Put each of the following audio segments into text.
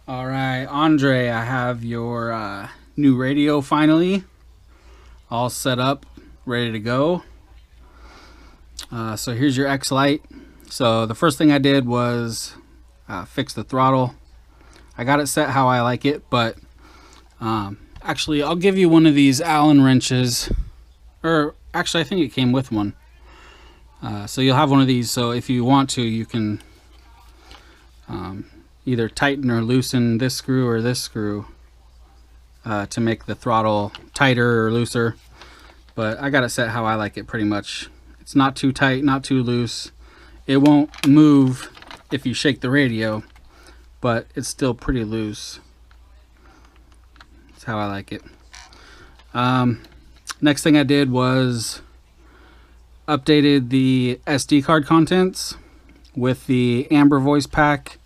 All right, Andre, I have your new radio finally all set up, ready to go. So here's your X-Lite. So the first thing I did was fix the throttle. I got it set how I like it, but actually I'll give you one of these Allen wrenches, or actually I think it came with one. So you'll have one of these, so if you want to, you can either tighten or loosen this screw or this screw to make the throttle tighter or looser. But I got it set how I like it pretty much. It's not too tight, not too loose. It won't move if you shake the radio, but it's still pretty loose. That's how I like it. Next thing I did was updated the SD card contents with the Amber Voice Pack,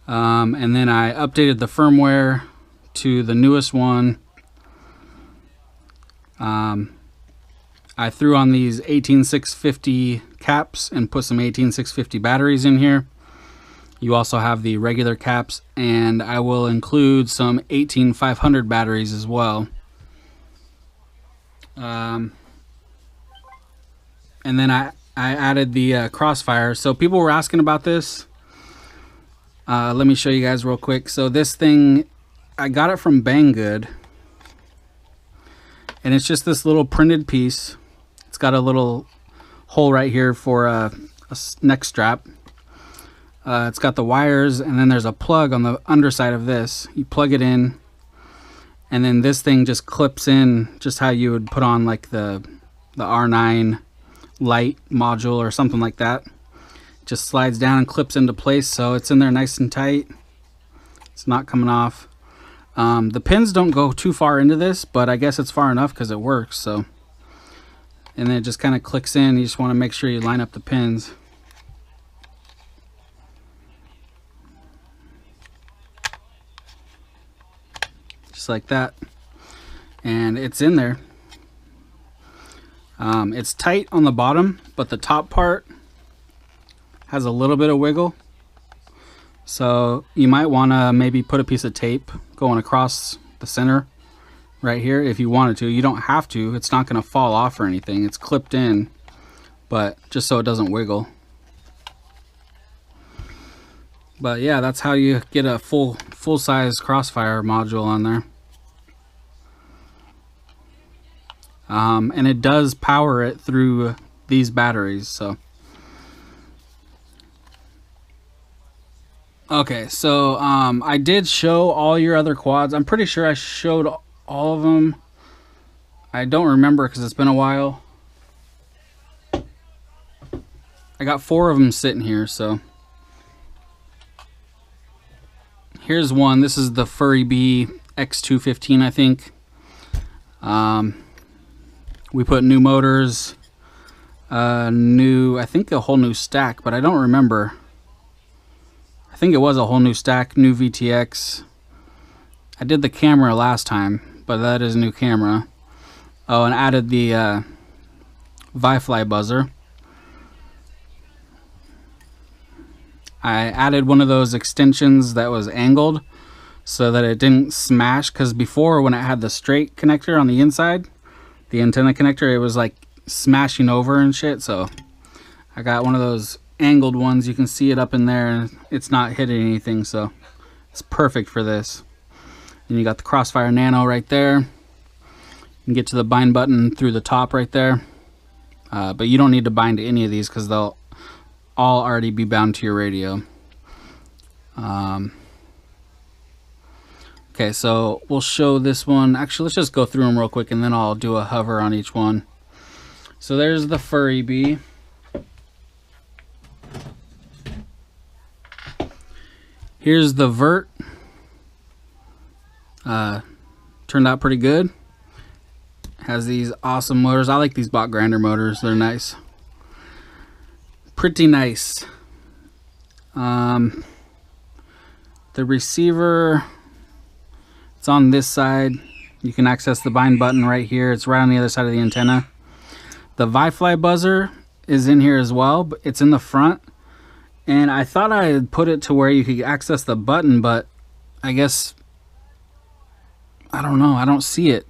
and then I updated the firmware to the newest one. I threw on these 18650 caps and put some 18650 batteries in here. You also have the regular caps, and I will include some 18500 batteries as well. And then I added the Crossfire. So people were asking about this. Let me show you guys real quick. So this thing, I got it from Banggood, and it's just this little printed piece. It's got a little hole right here for a neck strap. It's got the wires, and then there's a plug on the underside of this. You plug it in, and then this thing just clips in just how you would put on like the R9 light module or something like that. Just slides down and clips into place, so it's in there nice and tight. It's not coming off. The pins don't go too far into this, but I guess it's far enough because it works. So, and then it just kind of clicks in. You just want to make sure you line up the pins. Just like that, and it's in there. It's tight on the bottom, but the top part has a little bit of wiggle, so you might want to maybe put a piece of tape going across the center right here if you wanted to. You don't have to. It's not going to fall off or anything. It's clipped in, but just so it doesn't wiggle. But yeah, that's how you get a full-size Crossfire module on there. And it does power it through these batteries. So okay, so I did show all your other quads. I'm pretty sure I showed all of them. I don't remember because it's been a while. I got 4 of them sitting here, so here's one. This is the Furry Bee X215, I think. We put new motors, I think a whole new stack, but I don't remember. I think it was a whole new stack, new VTX. I did the camera last time, but that is a new camera. Oh, and added the Wi-Fi buzzer. I added one of those extensions that was angled so that it didn't smash, because before when it had the straight connector on the inside, the antenna connector, it was like smashing over and shit. So I got one of those angled ones. You can see it up in there and it's not hitting anything, so it's perfect for this. And you got the Crossfire Nano right there. You can get to the bind button through the top right there, but you don't need to bind to any of these because they'll all already be bound to your radio. Okay, so we'll show this one. Actually, let's just go through them real quick and then I'll do a hover on each one. So there's the Furry Bee. Here's the Vert. Turned out pretty good. Has these awesome motors. I like these Bach Grinder motors. They're nice. Pretty nice. The receiver, it's on this side. You can access the bind button right here. It's right on the other side of the antenna. The Wi-Fi buzzer is in here as well, but it's in the front. And I thought I had put it to where you could access the button, but I guess, I don't know, I don't see it.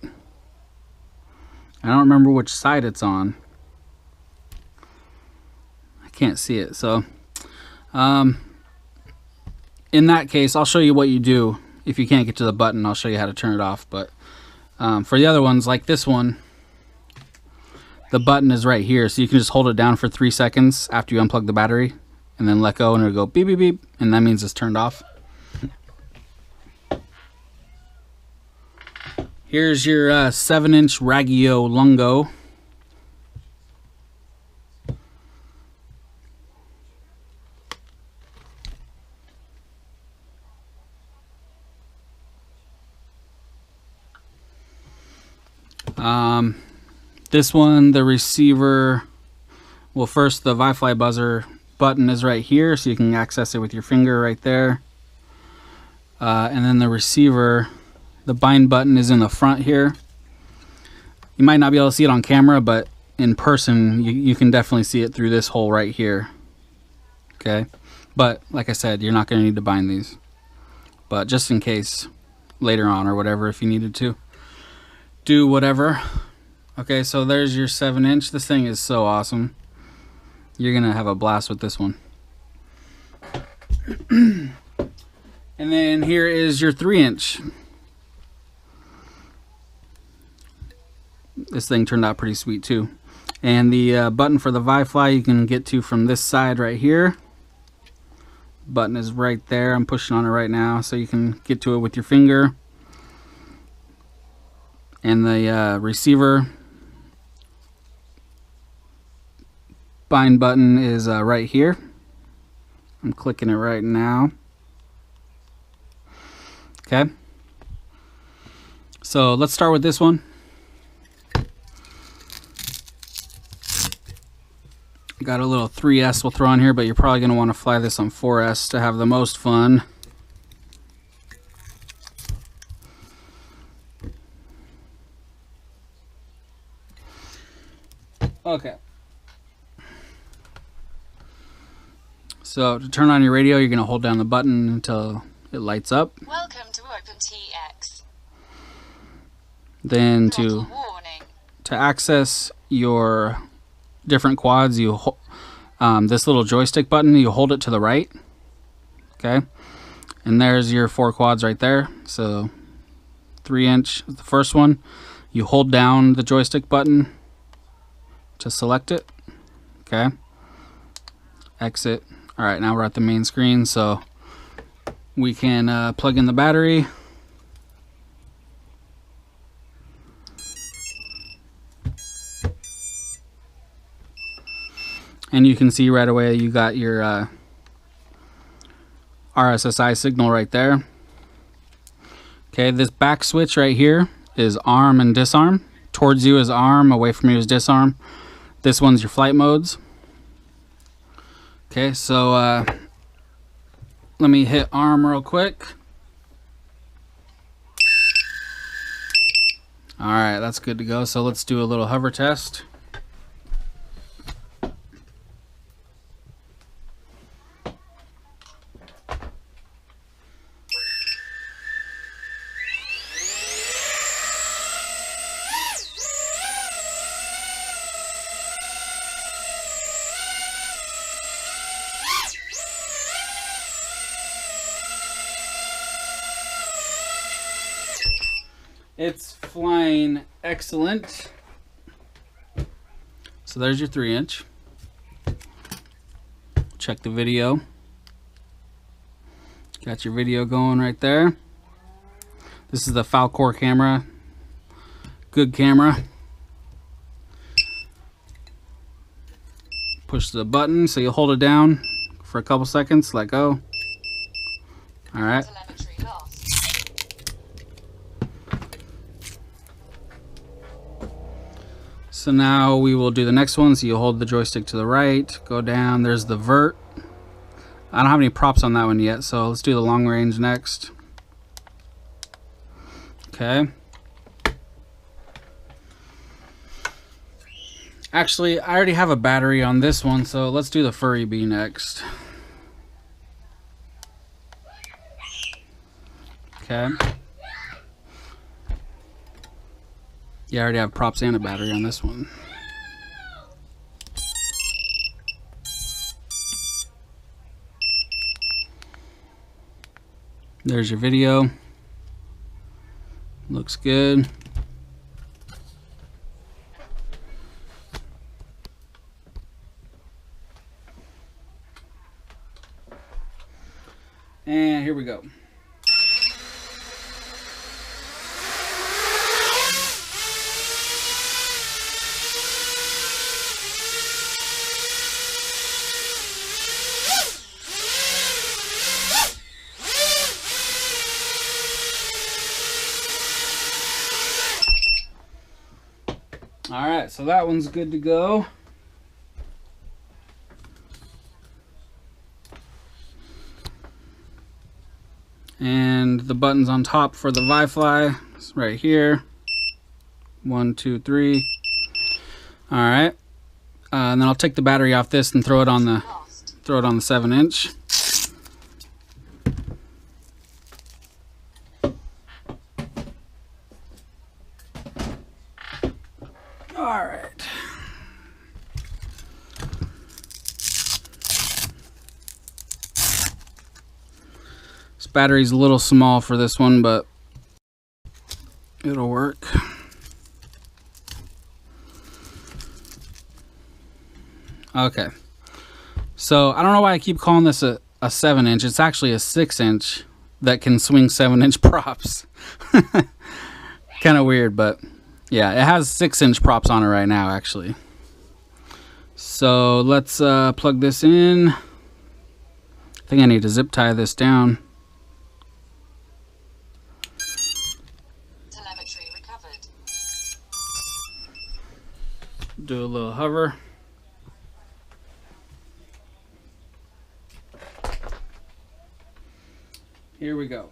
I don't remember which side it's on. I can't see it. So in that case, I'll show you what you do. If you can't get to the button, I'll show you how to turn it off. But for the other ones, like this one, the button is right here, so you can just hold it down for 3 seconds after you unplug the battery and then let go, and it'll go beep beep beep, and that means it's turned off. Here's your 7-inch Ragio Lungo. This one, the receiver, well, first the Wi-Fi buzzer button is right here, so you can access it with your finger right there. And then the receiver, the bind button is in the front here. You might not be able to see it on camera, but in person, you can definitely see it through this hole right here. Okay, but like I said, you're not going to need to bind these. But just in case, later on or whatever, if you needed to do whatever. Okay, so there's your 7-inch. This thing is so awesome. You're gonna have a blast with this one. And then here is your 3-inch. This thing turned out pretty sweet too. And the button for the Wi-Fi you can get to from this side right here. Button is right there. I'm pushing on it right now, so you can get to it with your finger. And the receiver bind button is right here. I'm clicking it right now. Okay. So let's start with this one. Got a little 3S we'll throw on here, but you're probably going to want to fly this on 4S to have the most fun. Okay. So to turn on your radio, you're going to hold down the button until it lights up. Welcome to OpenTX. Then to access your different quads, you this little joystick button, you hold it to the right. Okay. And there's your 4 quads right there. So 3-inch is the first one. You hold down the joystick button to select it. Okay. Exit. All right, now we're at the main screen, so we can plug in the battery. And you can see right away you got your RSSI signal right there. Okay, this back switch right here is arm and disarm. Towards you is arm, away from you is disarm. This one's your flight modes. Okay, so let me hit arm real quick. All right, that's good to go. So let's do a little hover test. It's flying excellent. So there's your 3-inch. Check the video. Got your video going right there. This is the Falkor camera. Good camera. Push the button, so you'll hold it down for a couple seconds, let go. All right. So now we will do the next one. So you hold the joystick to the right, go down. There's the vert. I don't have any props on that one yet, so let's do the long range next. Okay. Actually, I already have a battery on this one, so let's do the Furry Bee next. Okay. Yeah, I already have props and a battery on this one. There's your video. Looks good. And here we go. All right, so that one's good to go. And the buttons on top for the ViFly is right here. 1, 2, 3. All right, and then I'll take the battery off this and throw it on the 7-inch. All right. This battery's a little small for this one, but it'll work. Okay. So I don't know why I keep calling this a 7-inch. It's actually a 6-inch that can swing 7-inch props. Kind of weird, but yeah, it has 6-inch props on it right now, actually. So let's plug this in. I think I need to zip tie this down. Telemetry recovered. Do a little hover. Here we go.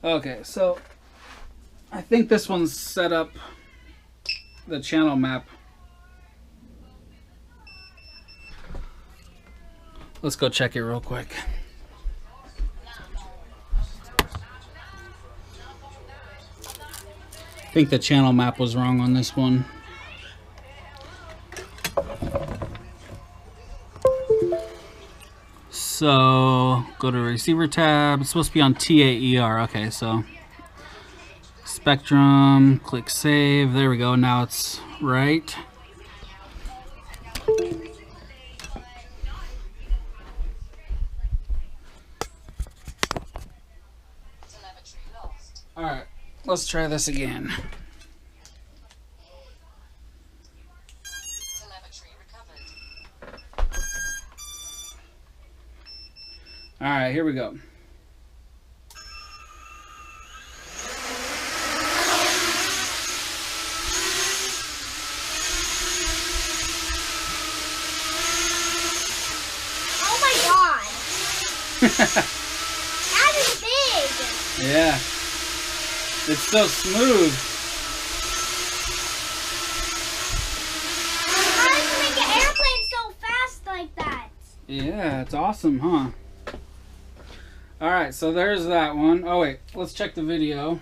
Okay, so I think this one's set up the channel map. Let's go check it real quick. I think the channel map was wrong on this one. So go to receiver tab. It's supposed to be on TAER. Okay, so Spectrum, click save. There we go. Now it's right. Telemetry lost. All right, let's try this again. Telemetry recovered. All right, here we go. Oh my god! That is big! Yeah, it's so smooth. How did you make an airplane so fast like that? Yeah, it's awesome, huh? All right, so there's that one. Oh wait, let's check the video.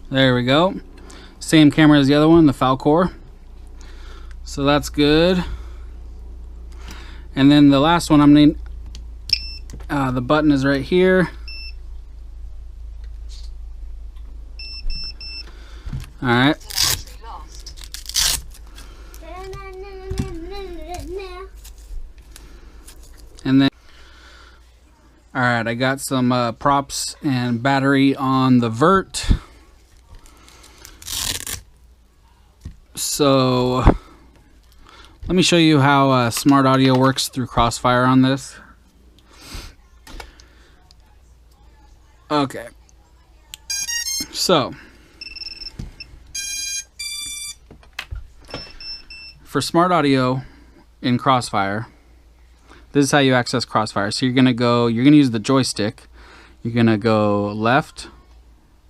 There we go. Same camera as the other one, the Falcor. So that's good. And then the last one, the button is right here. All right. Telemetry lost. And then, all right, I got some props and battery on the Vert. So let me show you how Smart Audio works through Crossfire on this. Okay. So for Smart Audio in Crossfire, this is how you access Crossfire. So you're gonna use the joystick. You're gonna go left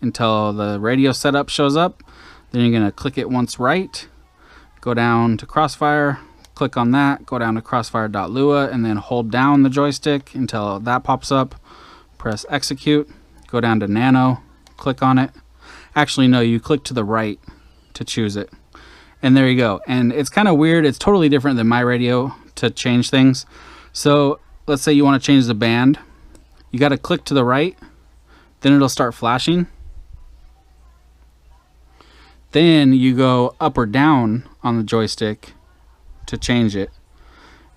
until the radio setup shows up. Then you're gonna click it once right, go down to Crossfire, click on that, go down to crossfire.lua, and then hold down the joystick until that pops up. Press execute, go down to Nano, click on it. Actually, no, you click to the right to choose it. And there you go. And it's kind of weird. It's totally different than my radio to change things. So let's say you want to change the band. You got to click to the right, then it'll start flashing. Then you go up or down on the joystick to change it.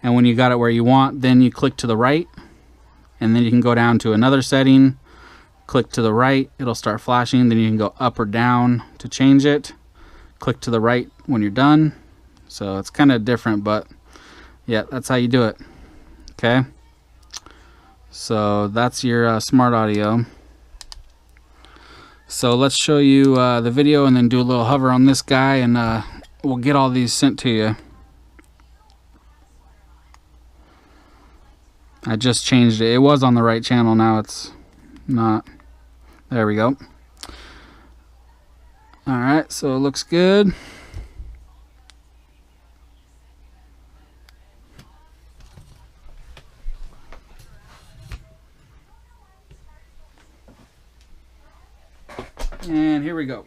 And when you got it where you want, then you click to the right, and then you can go down to another setting, click to the right, it'll start flashing. Then you can go up or down to change it. Click to the right when you're done. So it's kind of different, but yeah, that's how you do it. Okay. So that's your smart audio. So let's show you the video and then do a little hover on this guy, and we'll get all these sent to you. I just changed it. It was on the right channel, now it's not. There we go. Alright, so it looks good. And here we go.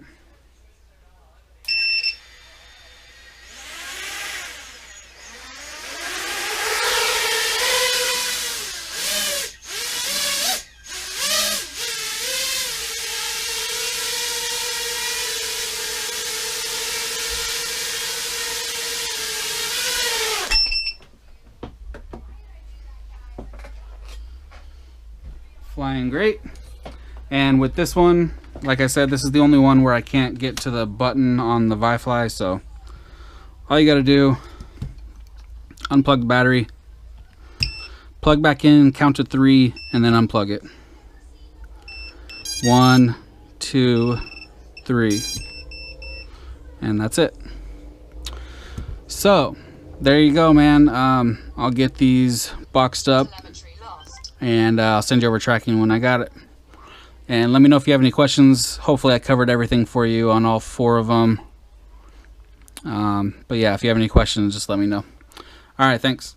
Flying great. And with this one, like I said, this is the only one where I can't get to the button on the ViFly, so all you got to do, unplug the battery, plug back in, count to 3, and then unplug it. 1, 2, 3, and that's it. So there you go, man. I'll get these boxed up, Telemetry lost. and I'll send you over tracking when I got it. And let me know if you have any questions. Hopefully I covered everything for you on all 4 of them. But yeah, if you have any questions, just let me know. All right, thanks.